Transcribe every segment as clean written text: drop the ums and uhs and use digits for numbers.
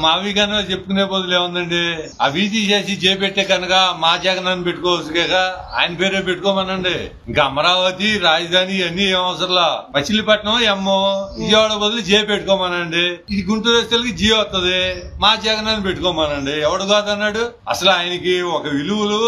మావి కన్నా చెప్పుకునే బదులు ఏముందండి, అవి తీసేసి చేపెట్టే కనుక మా జగన్ పెట్టుకోవచ్చు, ఆయన పేరే పెట్టుకోమనండి. ఇంకా అమరావతి రాజధాని అన్ని ఏం అవసరంలా. మచిలీపట్నం ఎమ్మో విజయవాడ బదులు జే పెట్టుకోమనండి. ఇది గుంటూరు వస్తలకి జీ వస్తుంది, మా జగన్ పెట్టుకోమనండి. ఎవడు కాదన్నాడు? అసలు ఆయనకి ఒక విలువలు,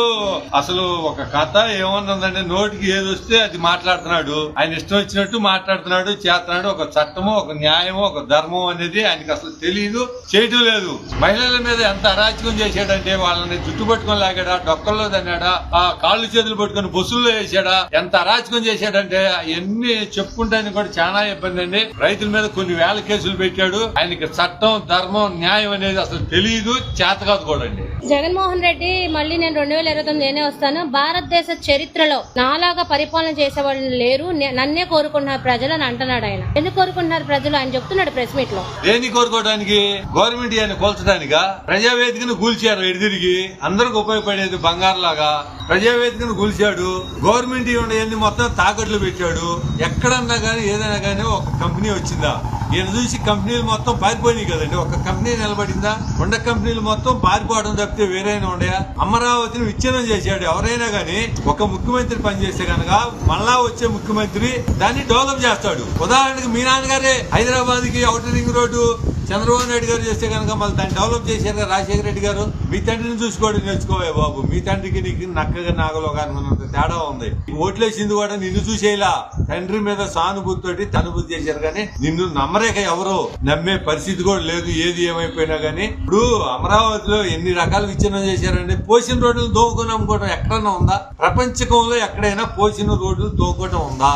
అసలు ఒక కథ ఏమన్నదంటే నోటికి ఏది వస్తే అది మాట్లాడుతున్నాడు. ఆయన ఇష్టం వచ్చినట్టు మాట్లాడుతున్నాడు, చేస్తున్నాడు. ఒక చట్టము, ఒక న్యాయము, ఒక ధర్మం అనేది ఆయనకి అసలు తెలియదు, చేయటం లేదు. మహిళల మీద ఎంత అరాచకం చేశాడంటే వాళ్ళని జుట్టు పట్టుకొని లాగాడా, డొక్కల్లో తన్నాడా, ఆ కాళ్ళు చేతులు పట్టుకొని బస్సుల్లో వేసాడా, ఎంత అరాచకం చేశాడంటే అవన్నీ చెప్పుకుంటానికి కూడా చాలా ఇబ్బంది అండి. రైతుల మీద కొన్ని వేల కేసులు పెట్టాడు. ఆయనకి చట్టం, ధర్మం, న్యాయం అనేది అసలు తెలియదు, చేత కాదు కూడా అండి. జగన్మోహన్ రెడ్డి మళ్ళీ నేను 2029 నేనే వస్తాను, భారతదేశ చరిత్రలో నాలాగా పరిపాలన చేసే వాళ్ళు లేరు, నన్నే కోరుకుంటున్నారు ప్రజలు అని అంటున్నాడు. ఆయన ఎందుకు కోరుకుంటున్నారు ప్రజలు? ఆయన చెప్తున్నాడు ప్రెస్ మీట్ లో. దేన్ని కోరుకోవడానికి? గవర్నమెంట్ ఆయన కూల్చడానికా? ప్రజావేదికను కూల్చారు ఎడిదిరిగి, అందరికి ఉపయోగపడేది బంగారులాగా ప్రజావేదికను కూల్చాడు. గవర్నమెంట్ ఇవన్నీ మొత్తం తాకట్లు పెట్టాడు. ఎక్కడన్నా గానీ ఏదైనా గానీ ఒక కంపెనీ వచ్చిందా? ఈయన చూసి కంపెనీలు మొత్తం పారిపోయినాయి కదండి. ఒక కంపెనీ నిలబడిందా? ఉండ కంపెనీలు మొత్తం పారిపోవడం తప్పితే వేరైనా ఉండయా? అమరావతిని విచ్ఛిన్నం చేశాడు. ఎవరైనా గానీ ఒక ముఖ్యమంత్రి పనిచేస్తే కనుక మళ్ళా వచ్చే ముఖ్యమంత్రి దాన్ని డెవలప్ చేస్తాడు. ఉదాహరణకు మీ నాన్నగారే హైదరాబాద్ కి outer ring road Chandrababu Naidu గారు చేస్తే కనుక మళ్ళీ దాన్ని డెవలప్ చేశారు రాజశేఖర రెడ్డి గారు. మీ తండ్రిని చూసుకోవడం నేర్చుకోవే బాబు. మీ తండ్రికి నీకు నక్కగా నాగలో కానుకున్నంత తేడా ఉంది. ఓట్లేసింది కూడా నిన్ను చూసేలా తండ్రి మీద సానుభూతితోటి తనుభూతి చేశారు కానీ నిన్ను నమ్మరేక ఎవరు నమ్మే పరిస్థితి కూడా లేదు. ఏది ఏమైపోయినా గానీ ఇప్పుడు అమరావతిలో ఎన్ని రకాల విచ్ఛిన్నం చేశారండి. పోసిన రోడ్లు దోవుకొని అమ్ముకోవడం ఎక్కడన్నా ఉందా? ప్రపంచకంలో ఎక్కడైనా పోసిన రోడ్లు దోవుకోవడం ఉందా?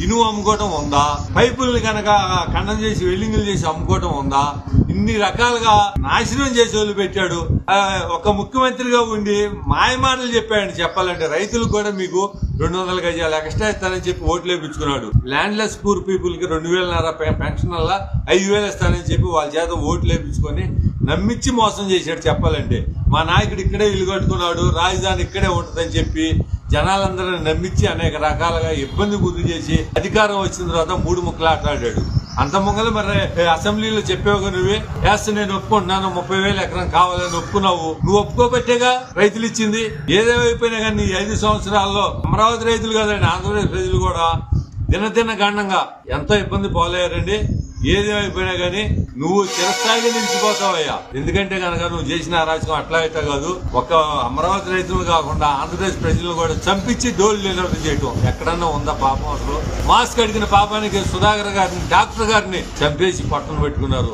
ఇనుము అమ్ముకోవటం ఉందా? పైపుల్ని కనుక ఖండం చేసి వెల్డింగ్లు చేసి అమ్ముకోవటం ఉందా? ఇన్ని రకాలుగా నాశనం చేసి వదిలి పెట్టాడు. ఒక ముఖ్యమంత్రిగా ఉండి మాయమాటలు చెప్పాడు. చెప్పాలంటే రైతులకు కూడా మీకు 200 గజాలు ఎక్స్ట్రా ఇస్తానని చెప్పి ఓట్లు వేయించుకున్నాడు. ల్యాండ్లెస్ పూర్ పీపుల్ కి 2,500 పెన్షన్ వల్ల 5,000 ఇస్తానని చెప్పి వాళ్ళ చేత ఓట్లు వేయించుకొని నమ్మించి మోసం చేశాడు. చెప్పాలంటే మా నాయకుడు ఇక్కడే ఇల్లు కట్టుకున్నాడు, రాజధాని ఇక్కడే ఉంటుందని చెప్పి జనాలందరినీ నమ్మించి అనేక రకాలుగా ఇబ్బంది గురి చేసి అధికారం వచ్చిన తర్వాత 3 ముక్కలు ఆటలాడాడు. అంత మొంగలు మరి అసెంబ్లీలో చెప్పావుగా నువ్వే వేస్తే నేను ఒప్పుకుంటున్నాను 30,000 ఎకరం కావాలని ఒప్పుకున్నావు. నువ్వు ఒప్పుకోబెట్టేగా రైతులు ఇచ్చింది. ఏదేమైపోయినా కానీ 5 సంవత్సరాల్లో అమరావతి రైతులు కదండి, ఆంధ్రప్రదేశ్ ప్రజలు కూడా దినదిన గండంగా ఎంతో ఇబ్బంది పోలేరండి. ఏదేమైపోయినా గానీ నువ్వు చిరస్థాయిగా నిలిచిపోతావయ్యా. ఎందుకంటే కనుక నువ్వు చేసిన అరాచకం అట్లా అయితే కాదు, ఒక అమరావతి రైతులు కాకుండా ఆంధ్రప్రదేశ్ ప్రజలను కూడా చంపించి డోలు నిలవడం చేయటం ఎక్కడన్నా ఉందా పాపం? అసలు మాస్క్ అడిగిన పాపానికి సుధాకర్ గారిని, డాక్టర్ గారిని చంపేసి పట్టును పెట్టుకున్నారు.